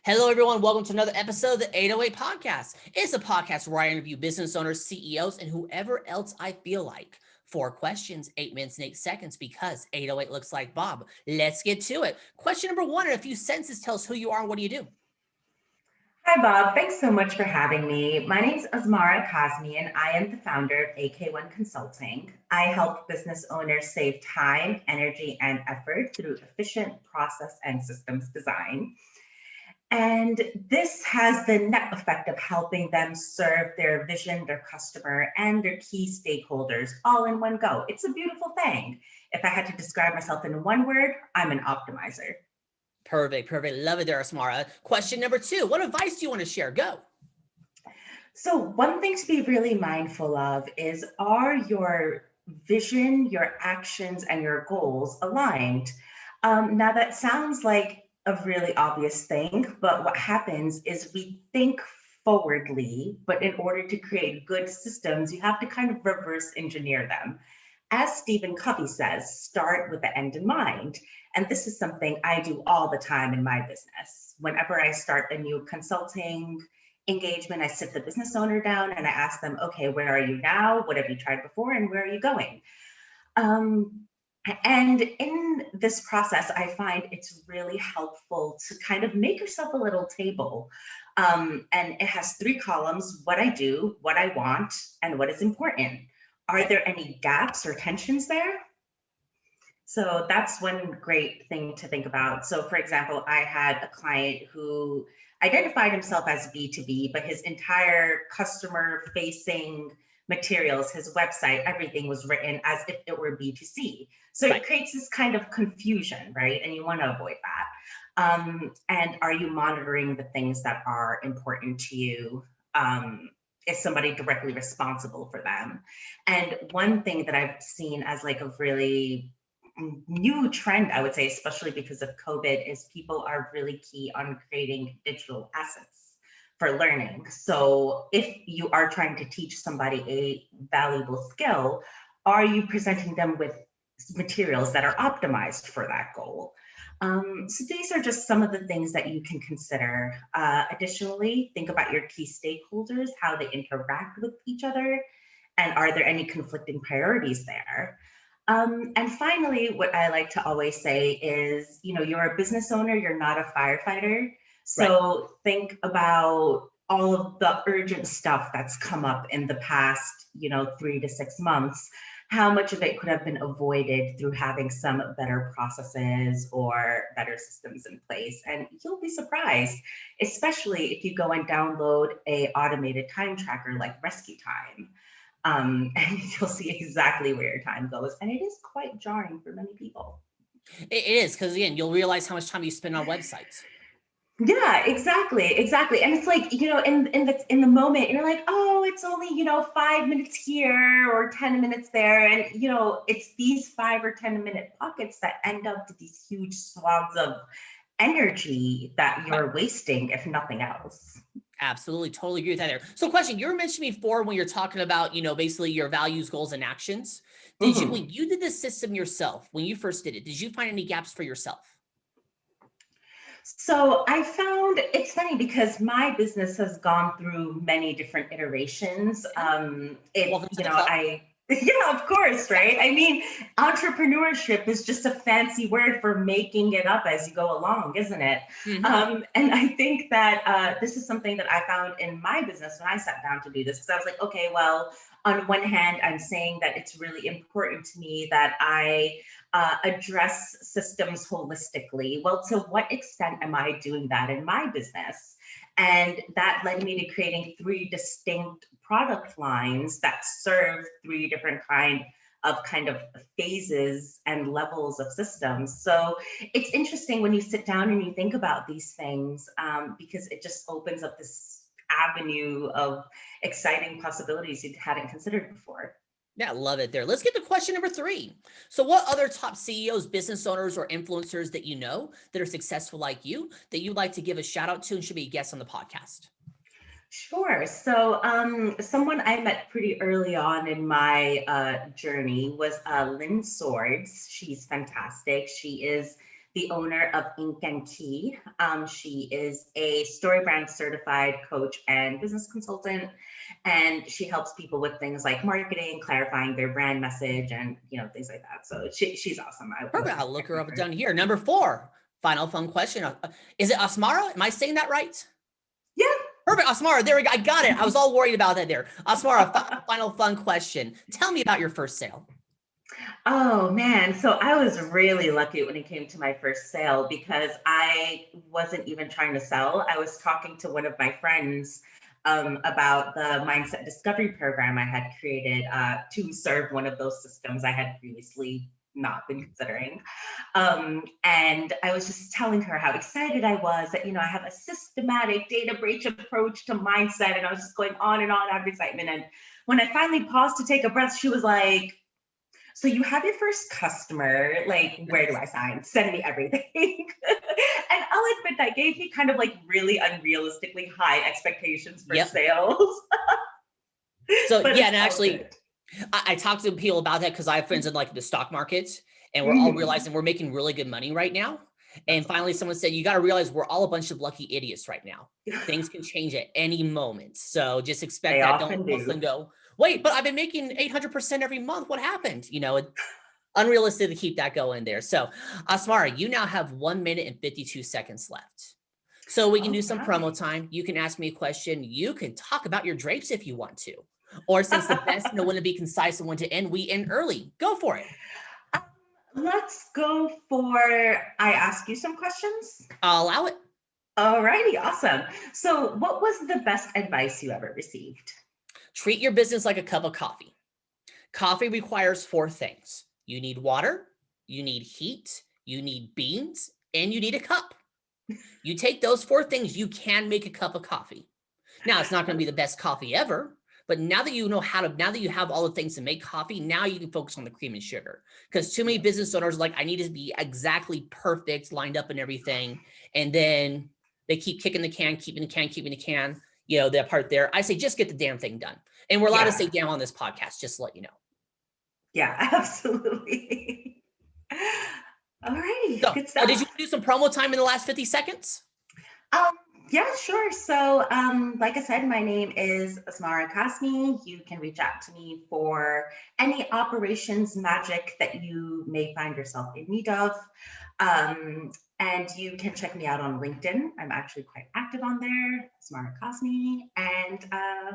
Hello, everyone. Welcome to another episode of the 808 Podcast. It's a podcast where I interview business owners, CEOs, and whoever else I feel like. 4 questions, 8 minutes and 8 seconds, because 808 looks like Bob. Let's get to it. Question number one in a few sentences: tell us who you are and what do you do? Hi, Bob. Thanks so much for having me. My name is Asmara Kazmi, and I am the founder of AK1 Consulting. I help business owners save time, energy, and effort through efficient process and systems design. And this has the net effect of helping them serve their vision, their customer, and their key stakeholders all in one go. It's a beautiful thing. If I had to describe myself in one word, I'm an optimizer. Perfect. Love it there, Asmara. Question number two: what advice do you want to share? Go. So, one thing to be really mindful of is, are your vision, your actions, and your goals aligned? Now, that sounds like a really obvious thing, but what happens is we think forwardly, but in order to create good systems, you have to kind of reverse engineer them. As Stephen Covey says, start with the end in mind. And this is something I do all the time in my business. Whenever I start a new consulting engagement, I sit the business owner down and I ask them, okay, where are you now? What have you tried before? And where are you going? Um, and in this process, I find it's really helpful to kind of make yourself a little table. And it has 3 columns: what I do, what I want, and what is important. Are there any gaps or tensions there? So that's one great thing to think about. So, for example, I had a client who identified himself as B2B, but his entire customer facing materials, his website, everything was written as if it were B2C. So Right. it creates this kind of confusion, right? And you want to avoid that. And are you monitoring the things that are important to you? Is somebody directly responsible for them? And one thing that I've seen as like a really new trend, I would say, especially because of COVID, is people are really key on creating digital assets for learning. So if you are trying to teach somebody a valuable skill, are you presenting them with materials that are optimized for that goal? So these are just some of the things that you can consider. Additionally, think about your key stakeholders, how they interact with each other, and are there any conflicting priorities there? And finally, what I like to always say is, you're a business owner, you're not a firefighter. Right. So think about all of the urgent stuff that's come up in the past, 3 to 6 months. How much of it could have been avoided through having some better processes or better systems in place? And you'll be surprised, especially if you go and download a automated time tracker like Rescue Time. And you'll see exactly where your time goes. And it is quite jarring for many people. It is, because again, you'll realize how much time you spend on websites. Yeah, exactly. And it's like, in the moment, you're like, oh, it's only, 5 minutes here or 10 minutes there. And it's these 5 or 10 minute pockets that end up to these huge swaths of energy that Right. you're wasting, if nothing else. Absolutely. Totally agree with that there. So question, you were mentioning before when you're talking about, basically your values, goals, and actions. Mhm. When you did this system yourself, when you first did it, did you find any gaps for yourself? So I found it's funny because my business has gone through many different iterations. Welcome to the club. Yeah, of course, right? I mean, entrepreneurship is just a fancy word for making it up as you go along, isn't it? Hmm. And I think that this is something that I found in my business when I sat down to do this, because I was like, okay, well, on one hand, I'm saying that it's really important to me that I address systems holistically. Well, to what extent am I doing that in my business? And that led me to creating 3 distinct product lines that serve 3 different kind of phases and levels of systems. So it's interesting when you sit down and you think about these things, because it just opens up this avenue of exciting possibilities you hadn't considered before. Yeah, love it there. Let's get to question number three. So what other top CEOs, business owners, or influencers that you know that are successful like you that you'd like to give a shout out to and should be a guest on the podcast? Sure. So, someone I met pretty early on in my journey was Lynn Swords. She's fantastic. She is the owner of Ink and Key. She is a StoryBrand certified coach and business consultant, and she helps people with things like marketing, clarifying their brand message, and things like that. So she's awesome. Perfect. I'll look her up down here. Number 4, final fun question. Is it Asmara? Am I saying that right? Yeah. Perfect. Asmara, there we go. I got it. I was all worried about that there. Asmara, final fun question. Tell me about your first sale. Oh man, so I was really lucky when it came to my first sale because I wasn't even trying to sell. I was talking to one of my friends about the mindset discovery program I had created to serve one of those systems I had previously not been considering. And I was just telling her how excited I was that, I have a systematic data breach approach to mindset. And I was just going on and on out of excitement. And when I finally paused to take a breath, she was like, so you have your first customer, like, where do I sign? Send me everything. And I'll admit that gave me kind of like really unrealistically high expectations for sales. So yeah, and actually I talked to people about that because I have friends in like the stock market, and we're all realizing we're making really good money right now. And finally someone said, you got to realize we're all a bunch of lucky idiots right now. Things can change at any moment. So just expect that. Don't go, wait, but I've been making 800% every month. What happened? It's unrealistic to keep that going there. So Asmara, you now have 1 minute and 52 seconds left. So we can do some promo time. You can ask me a question. You can talk about your drapes if you want to. Or since the best when to be concise and when to end, we end early. Go for it. Let's go for, I ask you some questions. I'll allow it. All righty, awesome. So what was the best advice you ever received? Treat your business like a cup of coffee. Coffee requires 4 things. You need water, you need heat, you need beans, and you need a cup. You take those 4 things, you can make a cup of coffee. Now, it's not going to be the best coffee ever, but now that you know now that you have all the things to make coffee, now you can focus on the cream and sugar. Because too many business owners are like, I need to be exactly perfect, lined up and everything. And then they keep kicking the can, keeping the can, that part there. I say, just get the damn thing done. And we're allowed to say damn on this podcast, just to let you know. Yeah, absolutely. All right. So, good stuff. did you do some promo time in the last 50 seconds? Yeah, sure. So, like I said, my name is Asmara Kazmi. You can reach out to me for any operations magic that you may find yourself in need of. And you can check me out on LinkedIn. I'm actually quite active on there, Asmara Kazmi. And I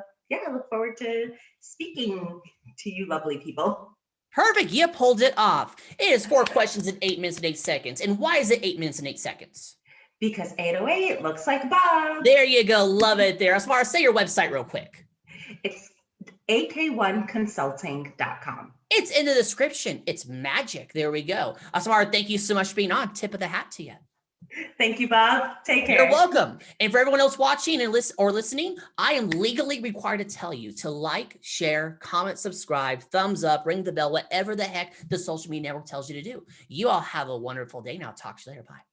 look forward to speaking to you lovely people. Perfect. You pulled it off. It is 4 questions in 8 minutes and 8 seconds. And why is it 8 minutes and 8 seconds? Because 808 looks like Bob. There you go. Love it there. Asmara, say your website real quick. It's AK1consulting.com. It's in the description. It's magic. There we go. Asmara, thank you so much for being on. Tip of the hat to you. Thank you, Bob. Take care. You're welcome. And for everyone else watching and listening, I am legally required to tell you to like, share, comment, subscribe, thumbs up, ring the bell, whatever the heck the social media network tells you to do. You all have a wonderful day. Now talk to you later. Bye.